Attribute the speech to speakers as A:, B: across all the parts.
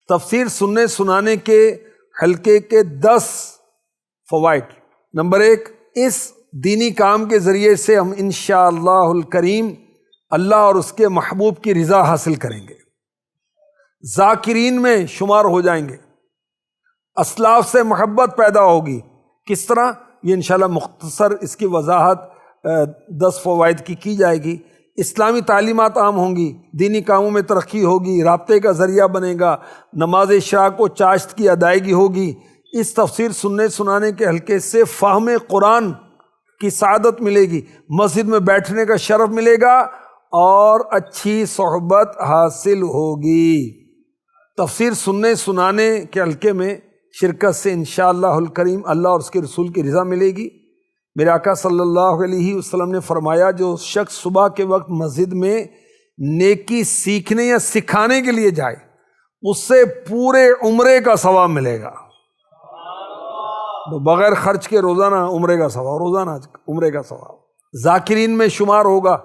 A: تفسیر سننے سنانے کے حلقے کے 10 فوائد۔ نمبر 1، اس دینی کام کے ذریعے سے ہم انشاءاللہ الکریم اللہ اور اس کے محبوب کی رضا حاصل کریں گے، ذاکرین میں شمار ہو جائیں گے، اسلاف سے محبت پیدا ہوگی۔ کس طرح؟ یہ انشاءاللہ مختصر اس کی وضاحت 10 فوائد کی جائے گی۔ اسلامی تعلیمات عام ہوں گی، دینی کاموں میں ترقی ہوگی، رابطے کا ذریعہ بنے گا، نماز اشراق و چاشت کی ادائیگی ہوگی۔ اس تفسیر سننے سنانے کے حلقے سے فہم قرآن کی سعادت ملے گی، مسجد میں بیٹھنے کا شرف ملے گا اور اچھی صحبت حاصل ہوگی۔ تفسیر سننے سنانے کے حلقے میں شرکت سے انشاءاللہ الکریم اللہ اور اس کے رسول کی رضا ملے گی۔ میرے آقا صلی اللہ علیہ وسلم نے فرمایا، جو شخص صبح کے وقت مسجد میں نیکی سیکھنے یا سکھانے کے لیے جائے اس سے پورے عمرے کا ثواب ملے گا، بغیر خرچ کے روزانہ عمرے کا ثواب، روزانہ عمرے کا ثواب۔ ذاکرین میں شمار ہوگا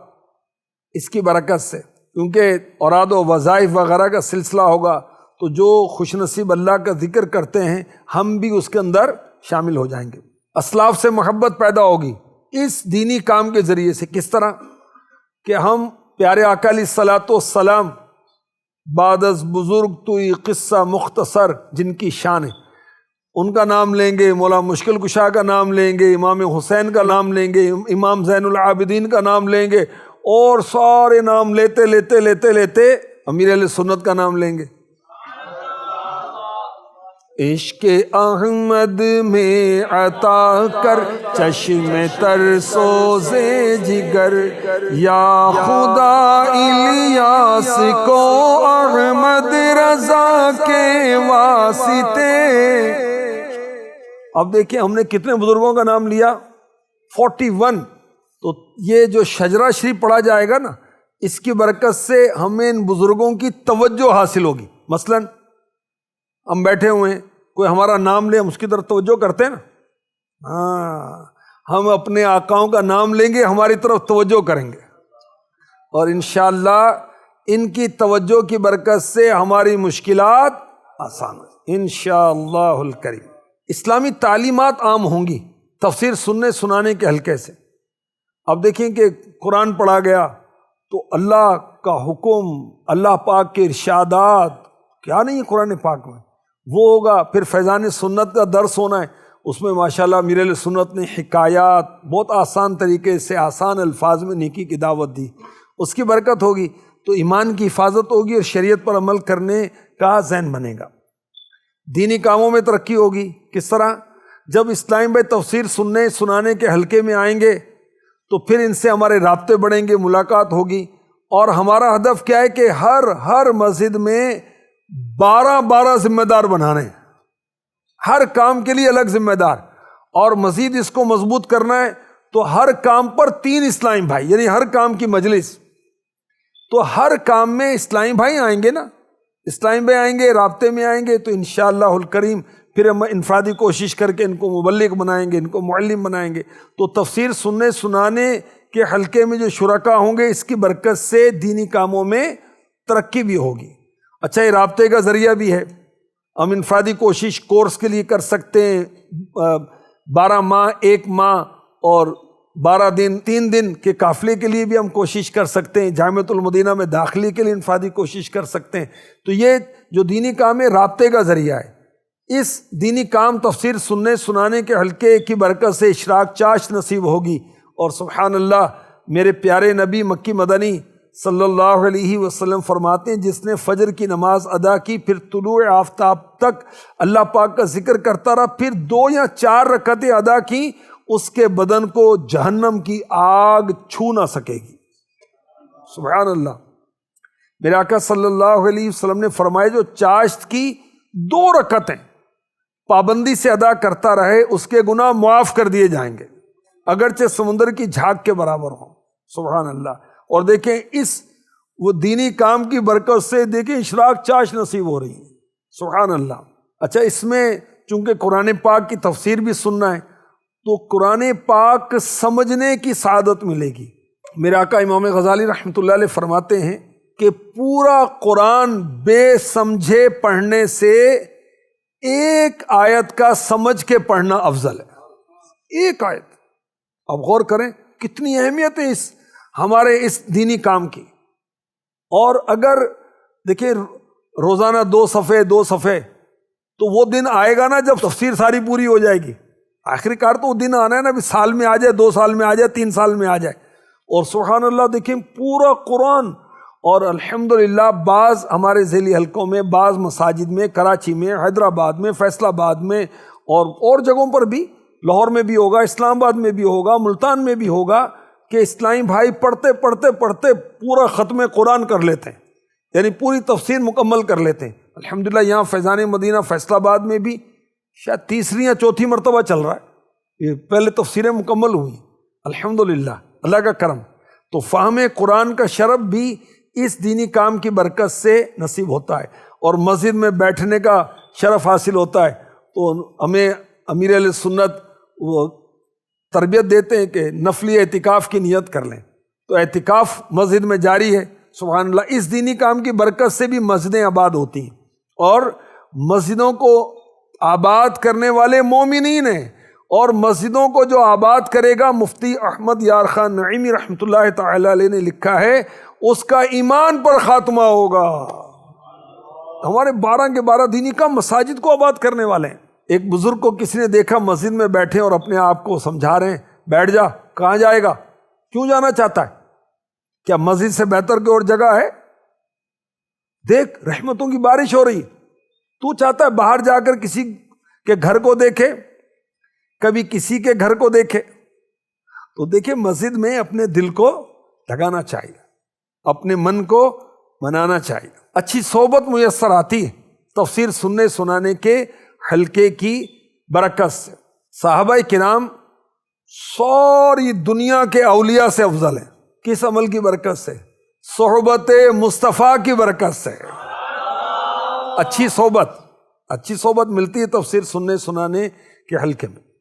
A: اس کی برکت سے، کیونکہ اوراد و وظائف وغیرہ کا سلسلہ ہوگا، تو جو خوش نصیب اللہ کا ذکر کرتے ہیں ہم بھی اس کے اندر شامل ہو جائیں گے۔ اسلاف سے محبت پیدا ہوگی اس دینی کام کے ذریعے سے۔ کس طرح؟ کہ ہم پیارے آقا علیہ الصلوۃ والسلام بعد از بزرگ تو یہ قصہ مختصر جن کی شان ہے، ان کا نام لیں گے، مولا مشکل کشا کا نام لیں گے، امام حسین کا نام لیں گے، امام زین العابدین کا نام لیں گے، اور سارے نام لیتے لیتے لیتے لیتے امیر اہل سنت کا نام لیں گے۔ عشق احمد میں عطا کر چشم تر سوزے جگر، یا خدا الیاس کو احمد رضا کے واسطے۔ اب دیکھیں ہم نے کتنے بزرگوں کا نام لیا؟ 41۔ تو یہ جو شجرہ شریف پڑھا جائے گا نا، اس کی برکت سے ہمیں ان بزرگوں کی توجہ حاصل ہوگی۔ مثلا ہم بیٹھے ہوئے ہیں، کوئی ہمارا نام لے، ہم اس کی طرف توجہ کرتے ہیں نا؟ ہاں، ہم اپنے آقاؤں کا نام لیں گے، ہماری طرف توجہ کریں گے، اور انشاءاللہ ان کی توجہ کی برکت سے ہماری مشکلات آسان ہیں انشاءاللہ الکریم۔ اسلامی تعلیمات عام ہوں گی تفسیر سننے سنانے کے حلقے سے۔ اب دیکھیں کہ قرآن پڑھا گیا تو اللہ کا حکم، اللہ پاک کے ارشادات کیا نہیں ہے قرآن پاک میں، وہ ہوگا۔ پھر فیضان سنت کا درس ہونا ہے، اس میں ماشاءاللہ امیر اہل سنت نے حکایات بہت آسان طریقے سے آسان الفاظ میں نیکی کی دعوت دی، اس کی برکت ہوگی تو ایمان کی حفاظت ہوگی اور شریعت پر عمل کرنے کا ذہن بنے گا۔ دینی کاموں میں ترقی ہوگی۔ کس طرح؟ جب اسلام بھائی تفسیر سننے سنانے کے حلقے میں آئیں گے تو پھر ان سے ہمارے رابطے بڑھیں گے، ملاقات ہوگی، اور ہمارا ہدف کیا ہے کہ ہر مسجد میں 12 ذمہ دار بنانے ہیں، ہر کام کے لیے الگ ذمہ دار، اور مزید اس کو مضبوط کرنا ہے تو ہر کام پر 3 اسلامی بھائی، یعنی ہر کام کی مجلس، تو ہر کام میں اسلامی بھائی آئیں گے نا، اسلامی بھائی آئیں گے، رابطے میں آئیں گے، تو انشاءاللہ الکریم پھر ہم انفرادی کوشش کر کے ان کو مبلغ بنائیں گے، ان کو معلم بنائیں گے۔ تو تفسیر سننے سنانے کے حلقے میں جو شرکا ہوں گے، اس کی برکت سے دینی کاموں میں ترقی بھی ہوگی۔ اچھا، یہ رابطے کا ذریعہ بھی ہے، ہم انفرادی کوشش کورس کے لیے کر سکتے ہیں، 12 ماہ 1 ماہ اور 12 دن 3 دن کے قافلے کے لیے بھی ہم کوشش کر سکتے ہیں، جامعۃ المدینہ میں داخلے کے لیے انفرادی کوشش کر سکتے ہیں۔ تو یہ جو دینی کام ہے رابطے کا ذریعہ ہے۔ اس دینی کام تفسیر سننے سنانے کے حلقے کی برکت سے اشراق چاشت نصیب ہوگی، اور سبحان اللہ میرے پیارے نبی مکی مدنی صلی اللہ علیہ وسلم فرماتے ہیں، جس نے فجر کی نماز ادا کی، پھر طلوع آفتاب تک اللہ پاک کا ذکر کرتا رہا، پھر 2 یا 4 رکعتیں ادا کی، اس کے بدن کو جہنم کی آگ چھو نہ سکے گی۔ سبحان اللہ۔ میرے آقا صلی اللہ علیہ وسلم نے فرمایا، جو چاشت کی 2 رکعتیں پابندی سے ادا کرتا رہے، اس کے گناہ معاف کر دیے جائیں گے، اگرچہ سمندر کی جھاگ کے برابر ہوں۔ سبحان اللہ۔ اور دیکھیں اس وہ دینی کام کی برکت سے دیکھیں اشراق چاشت نصیب ہو رہی ہے۔ سبحان اللہ۔ اچھا، اس میں چونکہ قرآن پاک کی تفسیر بھی سننا ہے تو قرآن پاک سمجھنے کی سعادت ملے گی۔ میرے آقا امام غزالی رحمۃ اللہ علیہ فرماتے ہیں کہ پورا قرآن بے سمجھے پڑھنے سے ایک آیت کا سمجھ کے پڑھنا افضل ہے. ایک آیت. اب غور کریں کتنی اہمیت ہے اس ہمارے اس دینی کام کی. اور اگر دیکھیں روزانہ 2 صفحے تو وہ دن آئے گا نا جب تفسیر ساری پوری ہو جائے گی. آخری کار تو وہ دن آنا ہے نا، سال میں آ جائے، 2 سال میں آ جائے، 3 سال میں آ جائے. اور سبحان اللہ دیکھیں پورا قرآن. اور الحمدللہ بعض ہمارے ذیلی حلقوں میں، بعض مساجد میں، کراچی میں، حیدرآباد میں، فیصل آباد میں اور جگہوں پر بھی، لاہور میں بھی ہوگا، اسلام آباد میں بھی ہوگا، ملتان میں بھی ہوگا، کہ اسلامی بھائی پڑھتے پورا ختم قرآن کر لیتے ہیں، یعنی پوری تفسیر مکمل کر لیتے ہیں. الحمدللہ یہاں فیضان مدینہ فیصل آباد میں بھی شاید 3 یا 4 مرتبہ چل رہا ہے. یہ پہلے تفسیریں مکمل ہوئی الحمدللہ، اللہ کا کرم. تو فہم قرآن کا شرف بھی اس دینی کام کی برکت سے نصیب ہوتا ہے، اور مسجد میں بیٹھنے کا شرف حاصل ہوتا ہے. تو ہمیں امیر اہل سنت وہ تربیت دیتے ہیں کہ نفلی اعتکاف کی نیت کر لیں. تو اعتکاف مسجد میں جاری ہے. سبحان اللہ، اس دینی کام کی برکت سے بھی مسجدیں آباد ہوتی ہیں، اور مسجدوں کو آباد کرنے والے مومنین ہیں. اور مسجدوں کو جو آباد کرے گا، مفتی احمد یار خان نعیمی رحمۃ اللہ تعالی علیہ نے لکھا ہے، اس کا ایمان پر خاتمہ ہوگا. ہمارے 12 کے 12 دینی کام مساجد کو آباد کرنے والے ہیں. ایک بزرگ کو کسی نے دیکھا مسجد میں بیٹھے اور اپنے آپ کو سمجھا رہے ہیں، بیٹھ جا. کہاں جائے گا؟ کیوں جانا چاہتا ہے؟ کیا مسجد سے بہتر کوئی اور جگہ ہے؟ دیکھ رحمتوں کی بارش ہو رہی. تو چاہتا ہے باہر جا کر کسی کے گھر کو دیکھے، کبھی کسی کے گھر کو دیکھے. تو دیکھیں مسجد میں اپنے دل کو لگانا چاہیے، اپنے من کو منانا چاہیے. اچھی صحبت میسر آتی ہے تفسیر سننے سنانے کے حلقے کی برکت سے. صحابہ کرام ساری دنیا کے اولیاء سے افضل ہیں. کس عمل کی برکت سے؟ صحبت مصطفیٰ کی برکت سے. اچھی صحبت ملتی ہے تفسیر سننے سنانے کے حلقے میں.